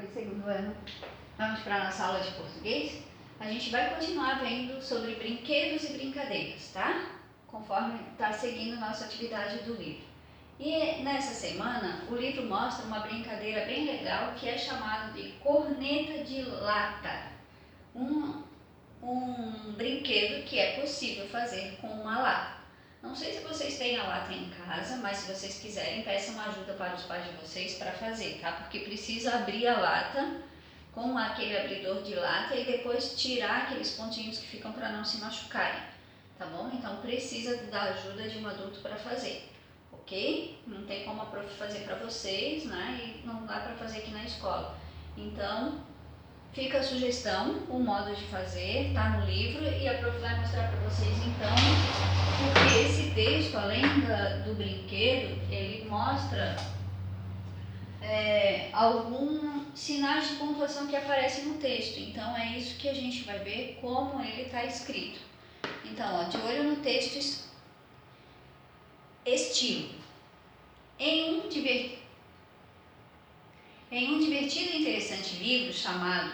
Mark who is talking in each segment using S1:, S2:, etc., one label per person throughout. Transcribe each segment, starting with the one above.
S1: Foi segundo ano. Vamos para a nossa aula de português. A gente vai continuar vendo sobre brinquedos e brincadeiras, tá? Conforme está seguindo a nossa atividade do livro. E nessa semana, o livro mostra uma brincadeira bem legal que é chamada de corneta de lata. Um brinquedo que é possível fazer com uma lata. Não sei se vocês têm a lata em casa, mas se vocês quiserem, peçam ajuda para os pais de vocês para fazer, tá? Porque precisa abrir a lata com aquele abridor de lata e depois tirar aqueles pontinhos que ficam para não se machucarem, tá bom? Então precisa da ajuda de um adulto para fazer, ok? Não tem como a prof fazer para vocês, né? E não dá para fazer aqui na escola. Então, fica a sugestão, o modo de fazer, tá no livro e a prof vai mostrar para vocês então, porque esse texto, além do brinquedo, ele mostra alguns sinais de pontuação que aparecem no texto. Então é isso que a gente vai ver como ele está escrito. Então, ó, de olho no texto, estilo. Em um divertido e interessante livro chamado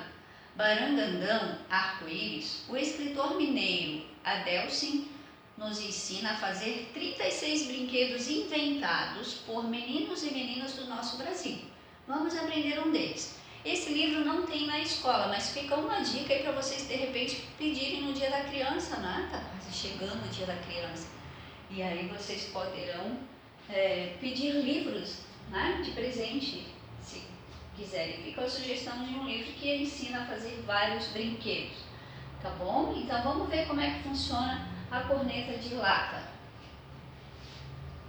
S1: Barangandão Arco-Íris, o escritor mineiro Adelcin nos ensina a fazer 36 brinquedos inventados por meninos e meninas do nosso Brasil. Vamos aprender um deles. Esse livro não tem na escola, mas fica uma dica aí para vocês de repente pedirem no Dia da Criança, né? Tá quase chegando o Dia da Criança. E aí vocês poderão pedir livros, né, de presente, se quiserem. Fica a sugestão de um livro que ensina a fazer vários brinquedos, tá bom? Então vamos ver como é que funciona a corneta de lata.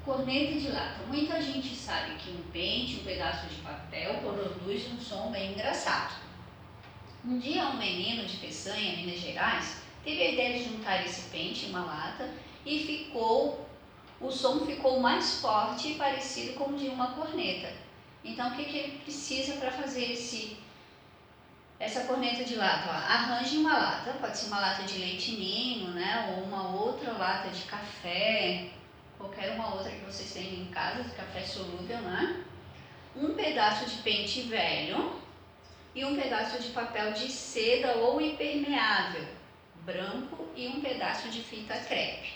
S1: Corneta de lata. Muita gente sabe que um pente, um pedaço de papel produz um som bem engraçado. Um dia um menino de Peçanha, Minas Gerais, teve a ideia de juntar esse pente em uma lata e o som ficou mais forte e parecido com o de uma corneta. Então o que ele precisa para fazer essa corneta de lata? Ó, arranje uma lata, pode ser uma lata de leite ninho, né? Ou uma outra lata de café, qualquer uma outra que vocês tenham em casa, de café solúvel, né? Um pedaço de pente velho e um pedaço de papel de seda ou impermeável, branco, e um pedaço de fita crepe.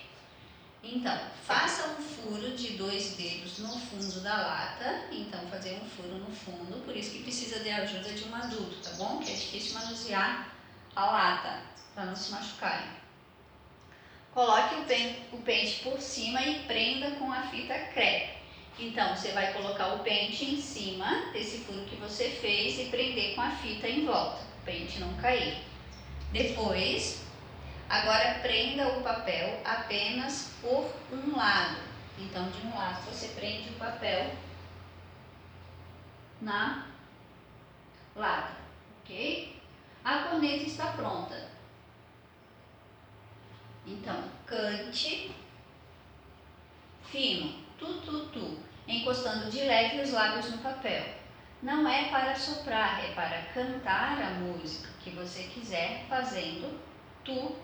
S1: Então, faça um furo de 2 dedos no fundo da lata. Então, fazer um furo no fundo, por isso que precisa de ajuda de um adulto, tá bom? Que é difícil manusear a lata, para não se machucarem. Coloque o pente por cima e prenda com a fita crepe. Então, você vai colocar o pente em cima desse furo que você fez e prender com a fita em volta, o pente não cair. Depois, agora prenda o papel apenas por um lado. Então, de um lado você prende o papel na lata, ok? A corneta está pronta. Então, cante fino, tu, encostando de leve os lábios no papel. Não é para soprar, é para cantar a música que você quiser, fazendo tu.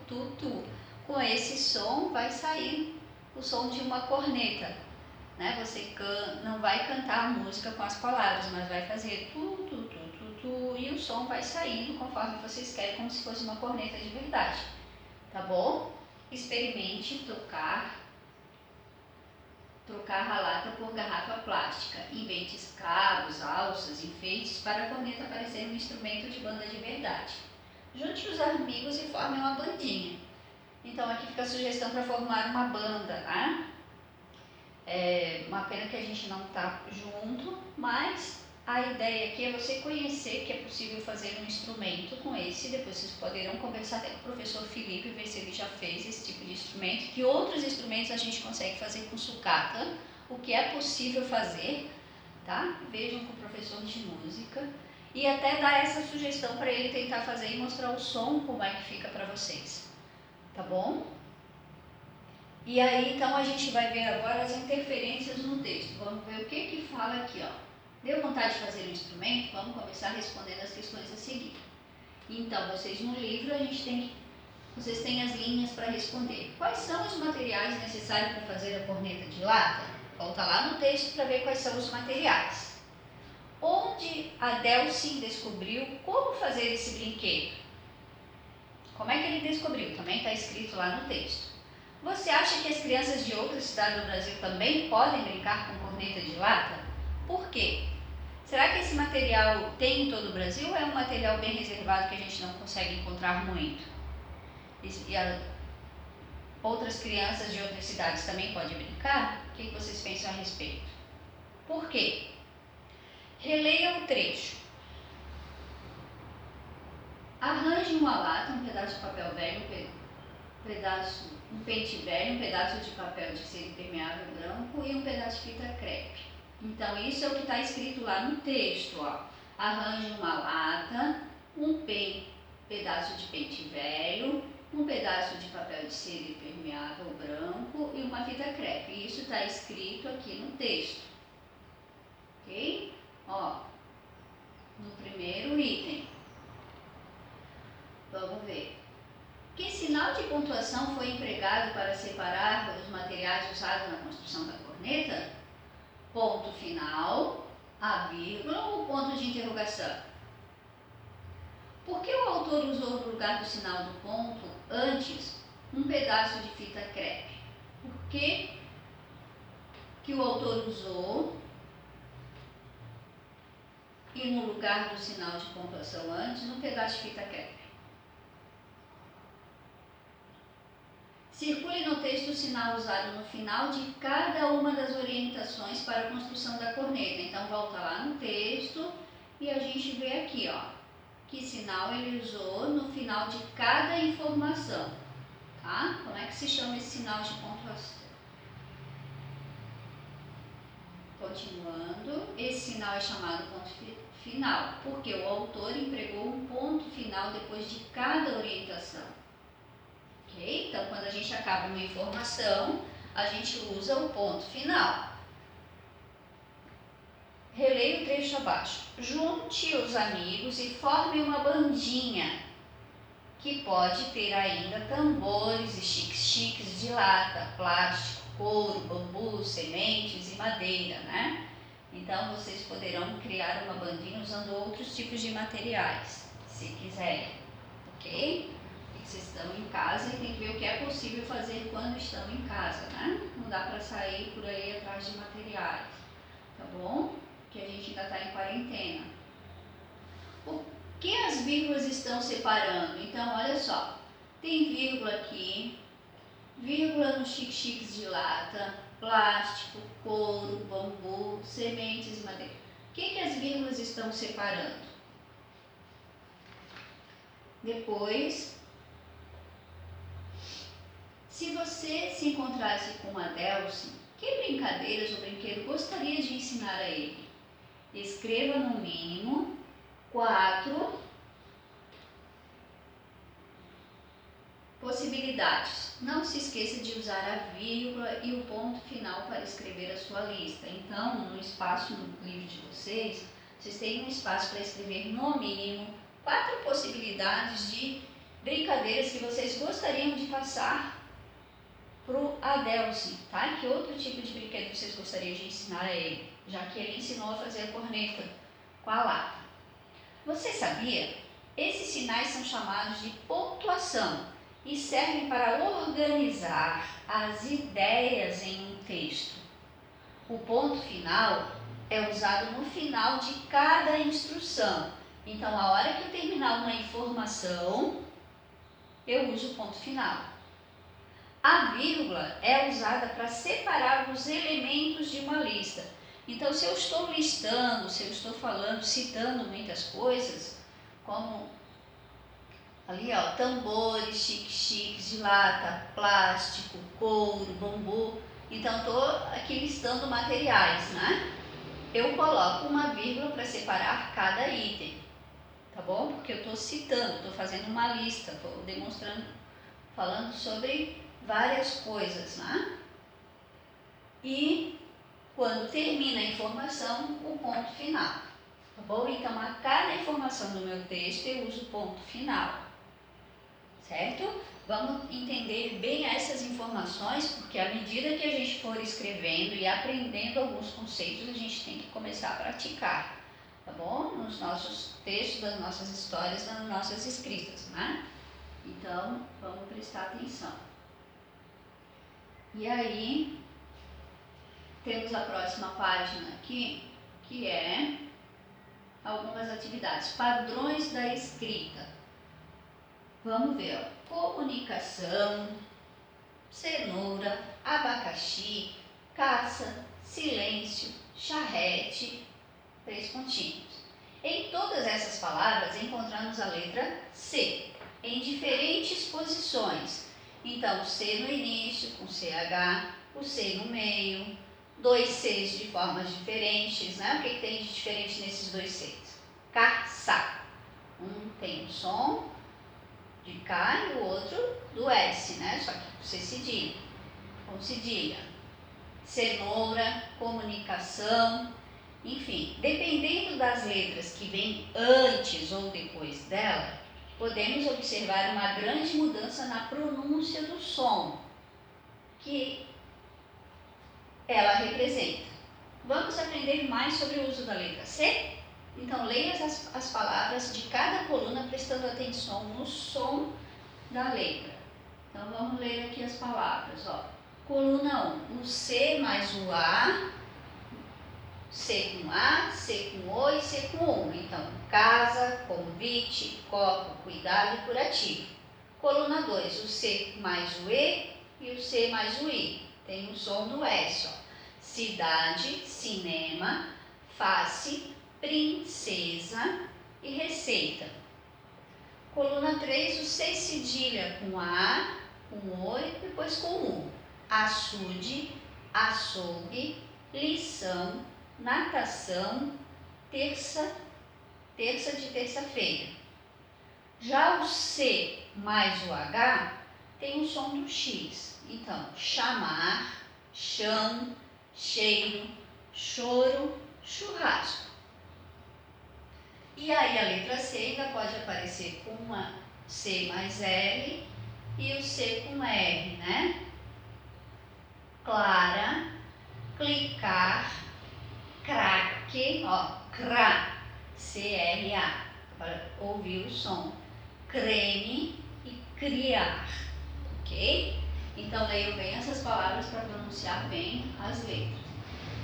S1: Com esse som vai sair o som de uma corneta, né? Você não vai cantar a música com as palavras, mas vai fazer tu, e o som vai saindo conforme vocês querem, como se fosse uma corneta de verdade, tá bom? Experimente trocar a lata por garrafa plástica. Invente cabos, alças, enfeites para a corneta parecer um instrumento de banda de verdade. Junte os amigos e forme uma bandinha. Então aqui fica a sugestão para formar uma banda, tá? É uma pena que a gente não está junto, mas a ideia aqui é você conhecer que é possível fazer um instrumento com esse. Depois vocês poderão conversar até com o professor Felipe, ver se ele já fez esse tipo de instrumento. Que outros instrumentos a gente consegue fazer com sucata, o que é possível fazer, tá? Vejam com o professor de música e até dar essa sugestão para ele tentar fazer e mostrar o som, como é que fica para vocês, tá bom? E aí então a gente vai ver agora as interferências no texto. Vamos ver o que fala aqui, ó. Deu vontade de fazer um instrumento? Vamos começar respondendo as questões a seguir. Então, vocês no livro, vocês têm as linhas para responder. Quais são os materiais necessários para fazer a corneta de lata? Volta lá no texto para ver quais são os materiais. Onde onde a Delcy descobriu como fazer esse brinquedo? Como é que ele descobriu? Também está escrito lá no texto. Você acha que as crianças de outras cidades do Brasil também podem brincar com corneta de lata? Por quê? Será que esse material tem em todo o Brasil ou é um material bem reservado que a gente não consegue encontrar muito? Outras crianças de outras cidades também podem brincar? O que vocês pensam a respeito? Por quê? Releia o trecho. Arranje uma lata, um pedaço de papel velho, um pente velho, um pedaço de papel de seda impermeável branco e um pedaço de fita crepe. Então, isso é o que está escrito lá no texto. Ó. Arranje uma lata, um pedaço de pente velho, um pedaço de papel de seda impermeável branco e uma fita crepe. Isso está escrito aqui no texto. Ok? Ó, no primeiro item. Vamos ver. Que sinal de pontuação foi empregado para separar os materiais usados na construção da corneta? Ponto final, a vírgula ou ponto de interrogação? Por que o autor usou no lugar do sinal do ponto, antes, um pedaço de fita crepe? Por que o autor usou e no lugar do sinal de pontuação antes, um pedaço de fita crepe? Circule no texto o sinal usado no final de cada uma das orientações para a construção da corneta. Então, volta lá no texto e a gente vê aqui, ó, que sinal ele usou no final de cada informação, tá? Como é que se chama esse sinal de pontuação? Continuando, esse sinal é chamado ponto final, porque o autor empregou um ponto final depois de cada orientação. Okay? Então, quando a gente acaba uma informação, a gente usa o ponto final. Releia o trecho abaixo. Junte os amigos e forme uma bandinha, que pode ter ainda tambores e chiques-chiques de lata, plástico, couro, bambu, sementes e madeira, né? Então, vocês poderão criar uma bandinha usando outros tipos de materiais, se quiserem, ok? Vocês estão em casa e tem que ver o que é possível fazer quando estão em casa, né? Não dá para sair por aí atrás de materiais, tá bom? Porque a gente ainda está em quarentena. O que as vírgulas estão separando? Então, olha só, tem vírgula aqui, vírgula nos chiques de lata, plástico, couro, bambu, sementes e madeira. O que as vírgulas estão separando? Depois, se você se encontrasse com a Delcy, que brincadeiras ou brinquedo gostaria de ensinar a ele? Escreva no mínimo 4 possibilidades. Não se esqueça de usar a vírgula e o ponto final para escrever a sua lista. Então, no espaço do livro de vocês têm um espaço para escrever no mínimo 4 possibilidades de brincadeiras que vocês gostariam de passar para o Adelson, tá? Que outro tipo de brinquedo vocês gostariam de ensinar a ele, já que ele ensinou a fazer a corneta com a lata. Você sabia? Esses sinais são chamados de pontuação e servem para organizar as ideias em um texto. O ponto final é usado no final de cada instrução. Então, a hora que eu terminar uma informação, eu uso o ponto final. A vírgula é usada para separar os elementos de uma lista. Então, se eu estou listando, se eu estou falando, citando muitas coisas, como ali, ó, tambores, chiques de lata, plástico, couro, bambu. Então, estou aqui listando materiais, né? Eu coloco uma vírgula para separar cada item, tá bom? Porque eu estou citando, estou fazendo uma lista, estou demonstrando, falando sobre várias coisas, né? E quando termina a informação, o ponto final, tá bom? Então, a cada informação do meu texto eu uso o ponto final, certo? Vamos entender bem essas informações, porque à medida que a gente for escrevendo e aprendendo alguns conceitos, a gente tem que começar a praticar, tá bom? Nos nossos textos, das nossas histórias, nas nossas escritas, né? Então, vamos prestar atenção. E aí, temos a próxima página aqui, que é algumas atividades, padrões da escrita. Vamos ver, ó. Comunicação, cenoura, abacaxi, caça, silêncio, charrete, 3 pontinhos. Em todas essas palavras encontramos a letra C, em diferentes posições. Então, C no início, com CH, o C no meio, 2 Cs de formas diferentes, né? O que tem de diferente nesses 2 Cs? Caça. Um tem o som de K e o outro do S, né? Só que com C cedilha, com cedilha. Cenoura, comunicação, enfim, dependendo das letras que vêm antes ou depois dela, podemos observar uma grande mudança na pronúncia do som que ela representa. Vamos aprender mais sobre o uso da letra C? Então, leia as palavras de cada coluna prestando atenção no som da letra. Então, vamos ler aqui as palavras. Ó. Coluna 1, o C mais o A, C com A, C com O e C com U. Então, casa, convite, copo, cuidado e curativo. Coluna 2, o C mais o E e o C mais o I. Tem o som do S, ó. Cidade, cinema, face, princesa e receita. Coluna 3, o C cedilha com A, com O e depois com U. Açude, açougue, lição, natação, terça de terça-feira. Já o C mais o H tem o som do X. Então, chamar, chão, cheiro, choro, churrasco. E aí a letra C ainda pode aparecer com uma C mais L e o C com R, né? Clara, clicar, craque, ó, cra, C-R-A, para ouvir o som. Creme e criar, ok? Então, leiam bem essas palavras para pronunciar bem as letras.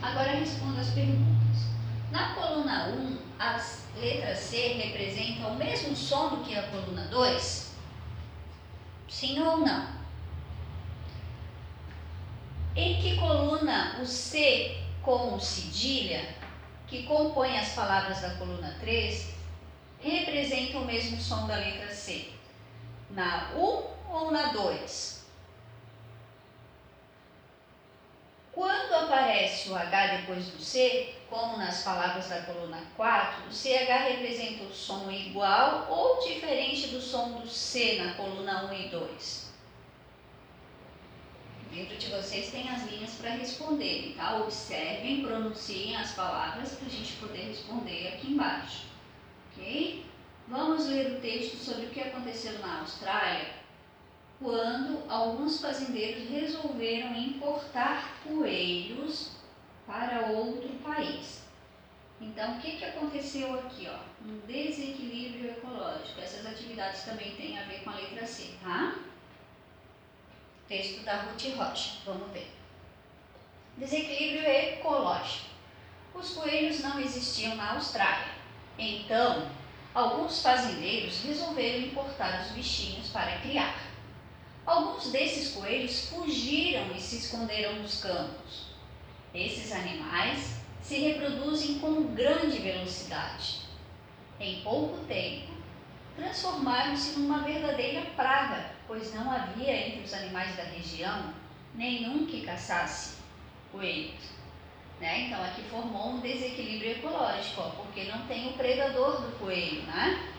S1: Agora, responda as perguntas. Na coluna 1, a letra C representa o mesmo som do que a coluna 2? Sim ou não? Em que coluna o C com cedilha, que compõe as palavras da coluna 3, representa o mesmo som da letra C? Na 1 ou na 2? Quando aparece o H depois do C, como nas palavras da coluna 4, o CH representa o som igual ou diferente do som do C na coluna 1 e 2? Dentro de vocês tem as linhas para responderem, tá? Observem, pronunciem as palavras para a gente poder responder aqui embaixo, ok? Vamos ler o texto sobre o que aconteceu na Austrália quando alguns fazendeiros resolveram importar coelhos para outro país. Então, o que aconteceu aqui? Ó? Um desequilíbrio ecológico. Essas atividades também têm a ver com a letra C, tá? Texto da Ruth Rocha. Vamos ver. Desequilíbrio ecológico. Os coelhos não existiam na Austrália. Então, alguns fazendeiros resolveram importar os bichinhos para criar. Alguns desses coelhos fugiram e se esconderam nos campos. Esses animais se reproduzem com grande velocidade. Em pouco tempo, transformaram-se numa verdadeira praga, pois não havia entre os animais da região nenhum que caçasse coelhos. Né? Então, aqui formou um desequilíbrio ecológico, ó, porque não tem o predador do coelho, né?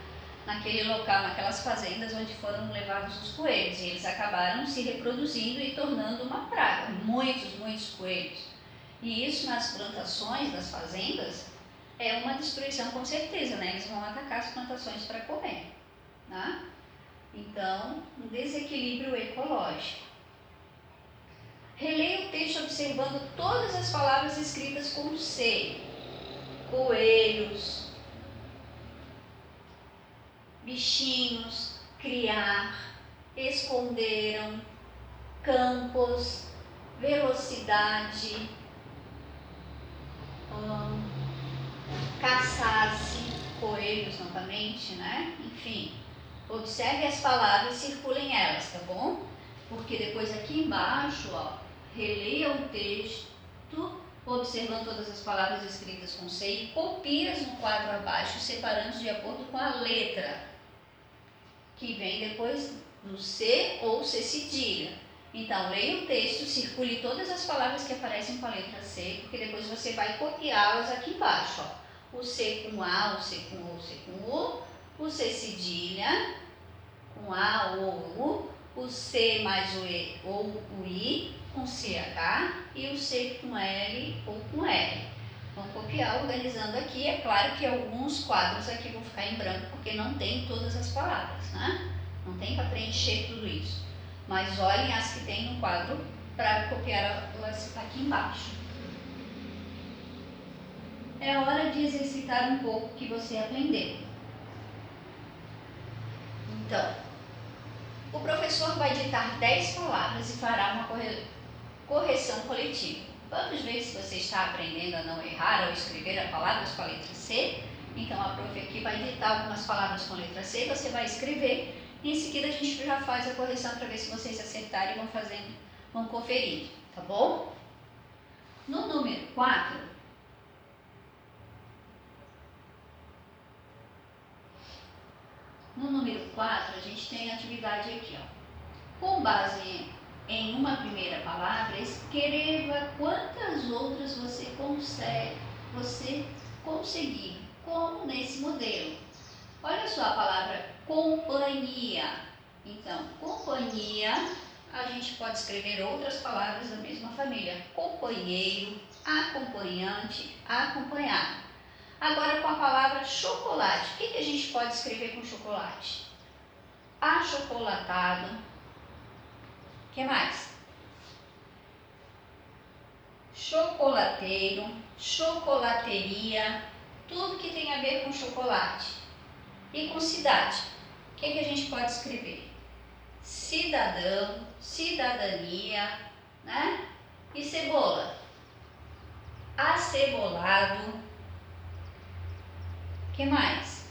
S1: Naquele local, naquelas fazendas onde foram levados os coelhos, e eles acabaram se reproduzindo e tornando uma praga, muitos coelhos. E isso nas plantações das fazendas é uma destruição com certeza, né? Eles vão atacar as plantações para comer, né? Então, um desequilíbrio ecológico. Releia o texto observando todas as palavras escritas com C. Coelhos, bichinhos, criar, esconderam, campos, velocidade, caçasse, coelhos novamente, né? Enfim, observe as palavras e circulem elas, tá bom? Porque depois aqui embaixo, ó, releia o texto, observando todas as palavras escritas com C e copia no quadro abaixo, separando de acordo com a letra que vem depois no C ou C cedilha. Então, leia o texto, circule todas as palavras que aparecem com a letra C, porque depois você vai copiá-las aqui embaixo, ó. O C com A, o C com O, o C com U, o C cedilha, com A ou U, o C mais o E ou o I, com CH, e o C com L ou com R. Vamos copiar organizando aqui. É claro que alguns quadros aqui vão ficar em branco, porque não tem todas as palavras, né? Não tem para preencher tudo isso. Mas olhem as que tem no quadro para copiar elas aqui embaixo. É hora de exercitar um pouco o que você aprendeu. Então, o professor vai ditar 10 palavras e fará uma correção coletiva. Vamos ver se você está aprendendo a não errar ao escrever as palavras com a letra C. Então, a prof aqui vai ditar algumas palavras com a letra C, você vai escrever e em seguida a gente já faz a correção para ver se vocês acertarem e vão conferir, tá bom? No número 4, a gente tem a atividade aqui, ó. Com base em uma primeira palavra, escreva quantas outras você conseguir, como nesse modelo. Olha só a palavra companhia. Então, companhia, a gente pode escrever outras palavras da mesma família. Companheiro, acompanhante, acompanhado. Agora com a palavra chocolate. O que a gente pode escrever com chocolate? Achocolatado. O que mais? Chocolateiro, chocolateria, tudo que tem a ver com chocolate. E com cidade, o que a gente pode escrever? Cidadão, cidadania, né? E cebola? Acebolado. O que mais?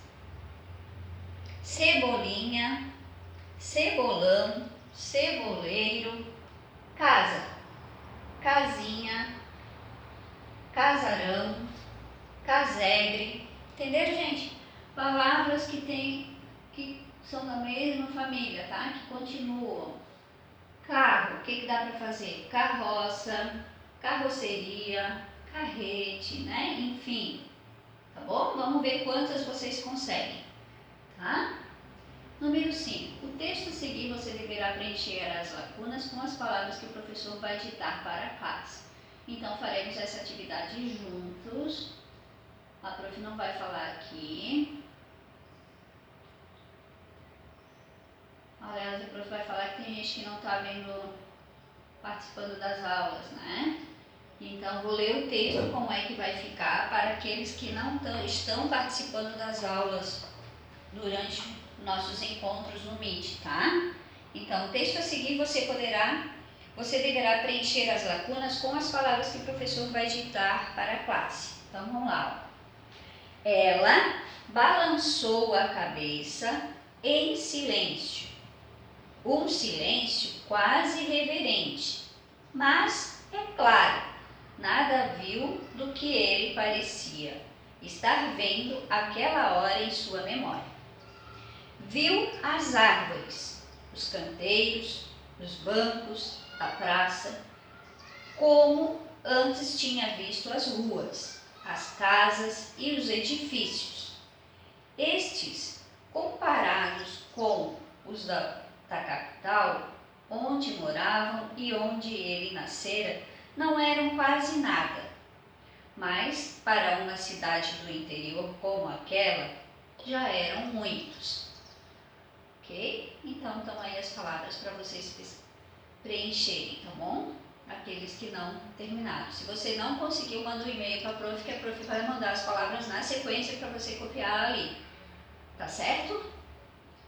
S1: Cebolinha, cebolão, ceboleiro, casa, casinha, casarão, casebre. Entenderam, gente? Palavras que são da mesma família, tá? Que continuam. Carro, o que dá para fazer? Carroça, carroceria, carrete, né? Enfim, tá bom? Vamos ver quantas vocês conseguem, tá? Número 5. O texto a seguir você deverá preencher as lacunas com as palavras que o professor vai ditar para a classe. Então, faremos essa atividade juntos. A prof não vai falar aqui. Aliás, a prof vai falar que tem gente que não está participando das aulas, né? Então, vou ler o texto, como é que vai ficar para aqueles que não estão participando das aulas durante nossos encontros no Meet, tá? Então, o texto a seguir você deverá preencher as lacunas com as palavras que o professor vai ditar para a classe. Então, vamos lá. Ela balançou a cabeça em silêncio. Um silêncio quase reverente, mas, é claro, nada viu do que ele parecia estar vendo aquela hora em sua memória. Viu as árvores, os canteiros, os bancos, a praça, como antes tinha visto as ruas, as casas e os edifícios. Estes, comparados com os da capital, onde moravam e onde ele nascera, não eram quase nada. Mas, para uma cidade do interior como aquela, já eram muitos. Ok? Então, estão aí as palavras para vocês preencherem, tá bom? Aqueles que não terminaram. Se você não conseguiu, manda um e-mail para a prof, que a prof vai mandar as palavras na sequência para você copiar ali. Tá certo?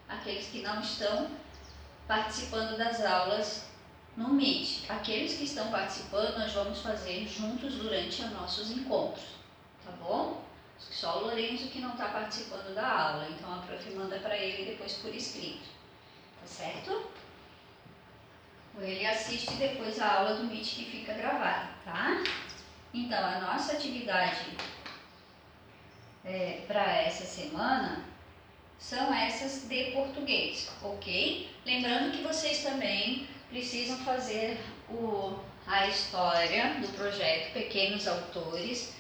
S1: aqueles que não estão participando das aulas no Meet. Aqueles que estão participando, nós vamos fazer juntos durante os nossos encontros, tá bom? Só o Lourenço que não está participando da aula, então a prof manda para ele depois por escrito, tá certo? Ele assiste depois a aula do Meet que fica gravada, tá? Então, a nossa atividade para essa semana são essas de português, ok? Lembrando que vocês também precisam fazer a história do projeto Pequenos Autores.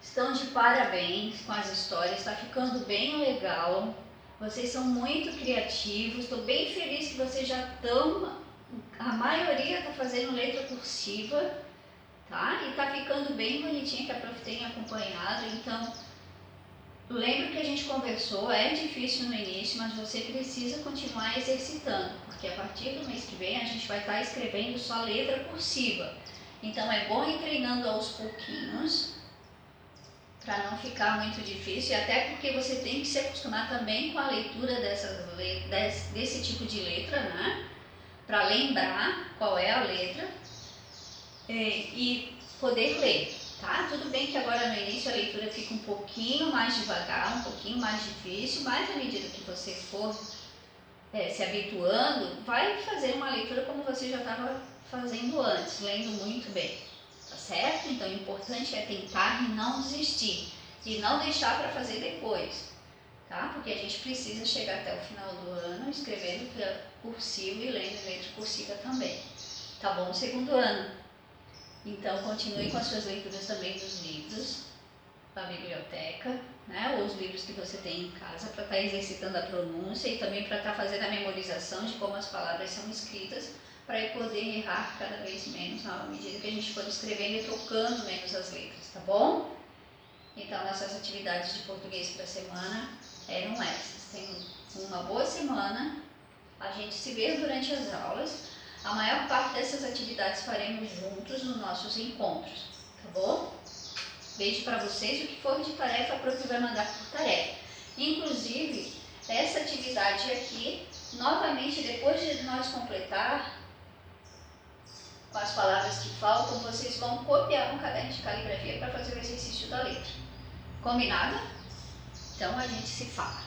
S1: Estão de parabéns com as histórias, está ficando bem legal. Vocês são muito criativos, estou bem feliz que vocês já estão, a maioria está fazendo letra cursiva, tá? E está ficando bem bonitinho, que a prof tem acompanhado. Então, lembra que a gente conversou, é difícil no início, mas você precisa continuar exercitando, porque a partir do mês que vem a gente vai estar escrevendo só letra cursiva. Então, é bom ir treinando aos pouquinhos, para não ficar muito difícil, e até porque você tem que se acostumar também com a leitura desse tipo de letra, né? Para lembrar qual é a letra e poder ler, tá? Tudo bem que agora no início a leitura fica um pouquinho mais devagar, um pouquinho mais difícil, mas à medida que você for se habituando, vai fazer uma leitura como você já estava fazendo antes, lendo muito bem. Tá certo? Então, o importante é tentar e não desistir. E não deixar para fazer depois. Tá? Porque a gente precisa chegar até o final do ano escrevendo cursivo e lendo letra cursiva também. Tá bom? Segundo ano. Então, continue com as suas leituras também dos livros da biblioteca, né? Ou os livros que você tem em casa, para estar exercitando a pronúncia e também para estar fazendo a memorização de como as palavras são escritas, para poder errar cada vez menos na medida que a gente for escrevendo e trocando menos as letras, tá bom? Então, nossas atividades de português para a semana eram essas. Tenham uma boa semana, a gente se vê durante as aulas. A maior parte dessas atividades faremos juntos nos nossos encontros, tá bom? Beijo para vocês, o que for de tarefa, a prof vai mandar por tarefa. Inclusive, essa atividade aqui, novamente, depois de nós completar com as palavras que faltam, vocês vão copiar um caderno de caligrafia para fazer o exercício da letra. Combinado? Então a gente se fala.